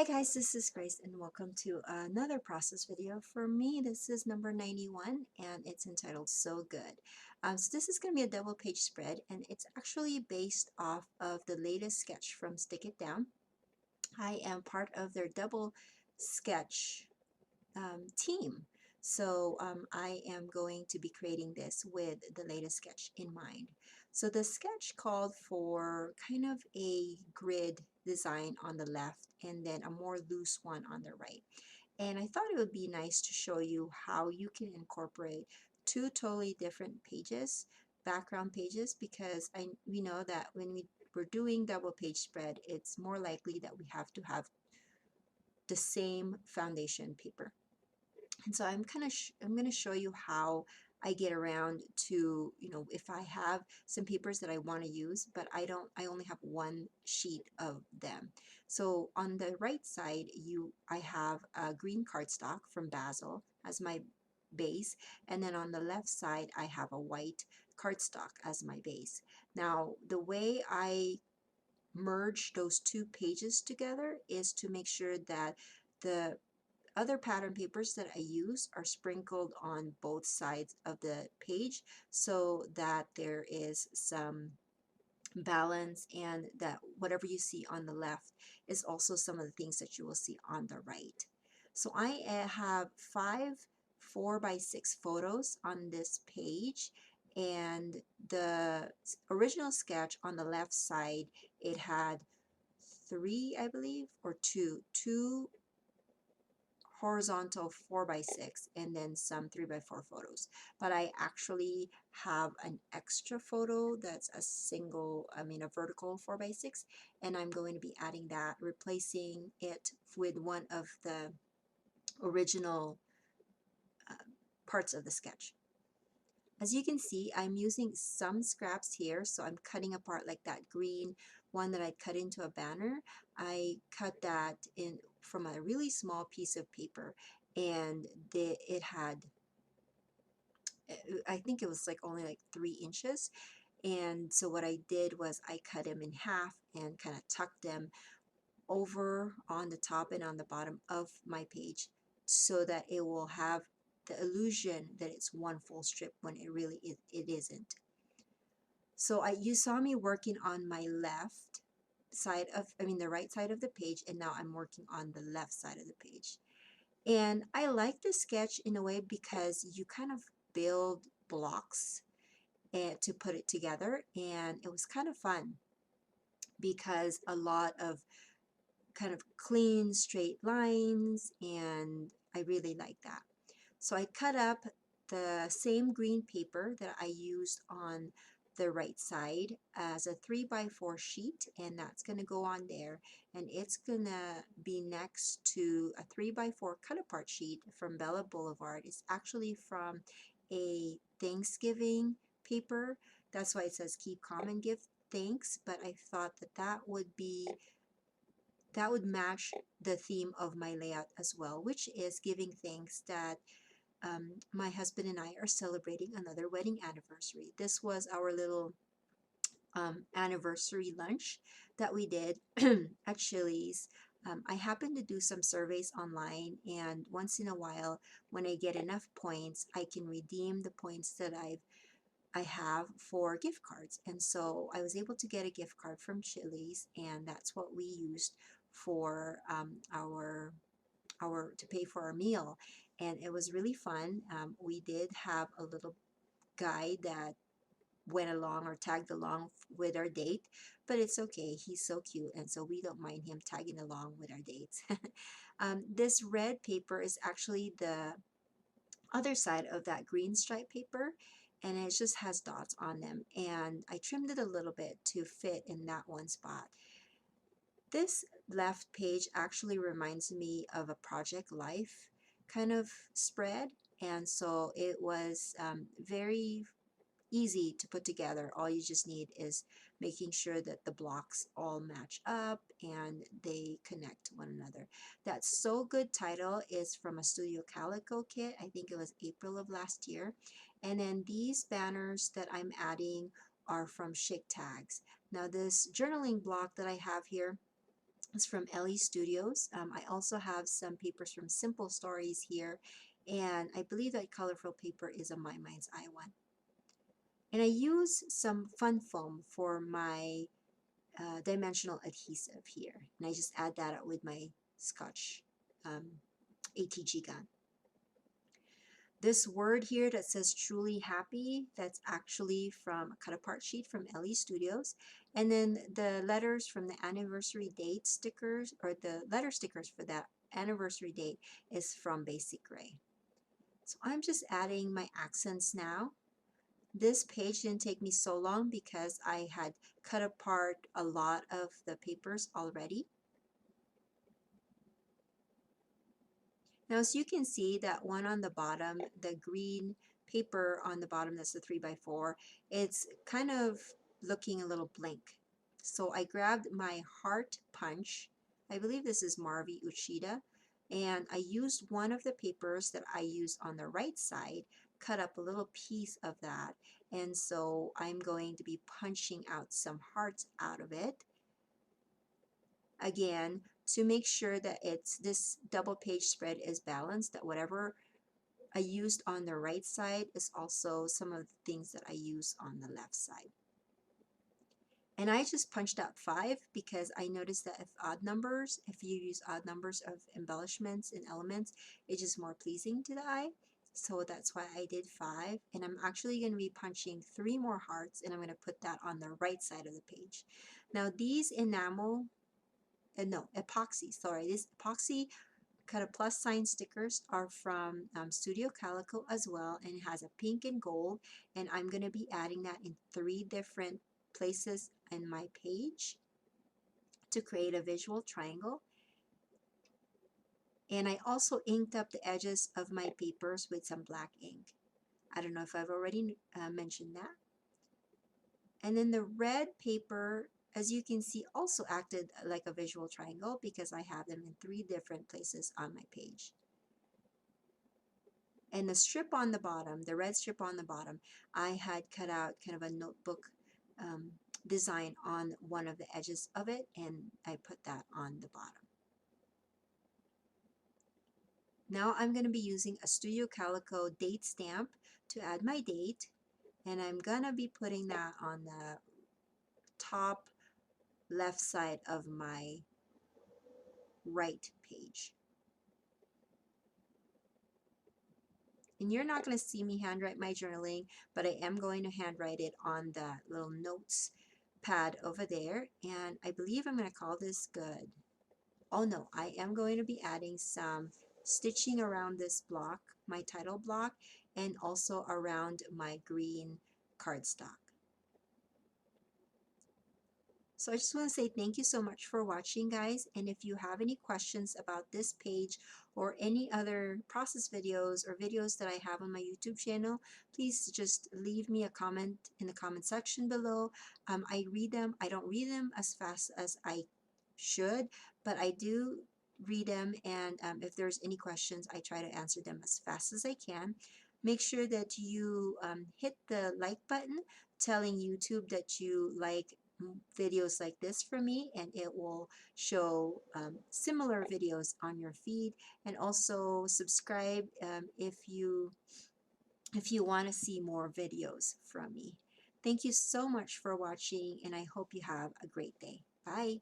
guys, this is Grace and welcome to another process video. For me, this is number 91 and it's entitled So Good. So this is going to be a double page spread and it's actually based off of the latest sketch from Stick It Down. I am part of their double sketch team. So I am going to be creating this with the latest sketch in mind. So the sketch called for kind of a grid design on the left and then a more loose one on the right. And I thought it would be nice to show you how you can incorporate two totally different pages, background pages, because we know that when we're doing double page spread, it's more likely that we have to have the same foundation paper. And so I'm going to show you how I get around to, if I have some papers that I want to use, but I only have one sheet of them. So on the right side, I have a green cardstock from Basil as my base, and then on the left side, I have a white cardstock as my base. Now, the way I merge those two pages together is to make sure that the other pattern papers that I use are sprinkled on both sides of the page so that there is some balance and that whatever you see on the left is also some of the things that you will see on the right. So I have 4x6 photos on this page, and the original sketch on the left side, it had three, I believe, or two horizontal 4x6 and then some 3x4 photos. But I actually have an extra photo that's a vertical 4x6, and I'm going to be adding that, replacing it with one of the original uh, parts of the sketch. As you can see, I'm using some scraps here, so I'm cutting apart like that green one that I cut into a banner. I cut that in from a really small piece of paper, and it had, I think it was like only like 3 inches. And so what I did was I cut them in half and kind of tucked them over on the top and on the bottom of my page so that it will have the illusion that it's one full strip when it isn't. So you saw me working on my left side of, the right side of the page, and now I'm working on the left side of the page. And I like the sketch in a way because you kind of build blocks to put it together, and it was kind of fun because a lot of kind of clean straight lines, and I really like that. So I cut up the same green paper that I used on the right side as a 3x4 sheet, and that's going to go on there, and it's going to be next to a 3x4 cut apart sheet from Bella Boulevard. It's actually from a Thanksgiving paper. That's why it says keep calm and give thanks, but I thought that would match the theme of my layout as well, which is giving thanks that my husband and I are celebrating another wedding anniversary. This was our little anniversary lunch that we did at Chili's. I happen to do some surveys online, and once in a while, when I get enough points, I can redeem the points that I have for gift cards. And so I was able to get a gift card from Chili's, and that's what we used for our to pay for our meal. And it was really fun. We did have a little guy that went along or tagged along with our date, but it's okay. He's so cute, and so we don't mind him tagging along with our dates. This red paper is actually the other side of that green stripe paper, and it just has dots on them, and I trimmed it a little bit to fit in that one spot. This left page actually reminds me of a Project Life kind of spread, and so it was very easy to put together. All you just need is making sure that the blocks all match up and they connect to one another. That So Good title is from a Studio Calico kit. I think it was April of last year. And then these banners that I'm adding are from Chic Tags. Now this journaling block that I have here, It's from Ellie Studios. I also have some papers from Simple Stories here, and I believe that colorful paper is a My Mind's Eye one. And I use some fun foam for my dimensional adhesive here, and I just add that up with my Scotch ATG gun. This word here that says truly happy, that's actually from a cut apart sheet from Ellie Studios. And then the letters from the anniversary date stickers, or the letter stickers for that anniversary date, is from Basic Gray. So I'm just adding my accents now. This page didn't take me so long because I had cut apart a lot of the papers already. Now, as you can see, that one on the bottom, the green paper on the bottom, that's the 3x4, it's kind of looking a little blank. So I grabbed my heart punch. I believe this is Marvi Uchida, and I used one of the papers that I used on the right side, cut up a little piece of that, and so I'm going to be punching out some hearts out of it. Again, to make sure that this double page spread is balanced, that whatever I used on the right side is also some of the things that I use on the left side. And I just punched out 5 because I noticed that if you use odd numbers of embellishments and elements, it's just more pleasing to the eye. So that's why I did 5. And I'm actually going to be punching 3 more hearts, and I'm going to put that on the right side of the page. Now these these epoxy kind of plus sign stickers are from Studio Calico as well, and it has a pink and gold, and I'm going to be adding that in 3 different places in my page to create a visual triangle. And I also inked up the edges of my papers with some black ink. I don't know if I've already mentioned that. And then the red paper, as you can see, also acted like a visual triangle because I have them in 3 different places on my page. And the strip on the bottom, the red strip on the bottom, I had cut out kind of a notebook design on one of the edges of it, and I put that on the bottom. Now I'm going to be using a Studio Calico date stamp to add my date, and I'm going to be putting that on the top left side of my right page. And you're not going to see me handwrite my journaling, but I am going to handwrite it on the little notes pad over there, and I believe I'm going to call this good. Oh no, I am going to be adding some stitching around this block, my title block, and also around my green cardstock. So I just want to say thank you so much for watching, guys, and if you have any questions about this page or any other process videos or videos that I have on my YouTube channel, please just leave me a comment in the comment section below. I read them. I don't read them as fast as I should, but I do read them, and if there's any questions, I try to answer them as fast as I can. Make sure that you hit the like button telling YouTube that you like videos like this from me, and it will show similar videos on your feed. And also subscribe if you want to see more videos from me. Thank you so much for watching, and I hope you have a great day. Bye.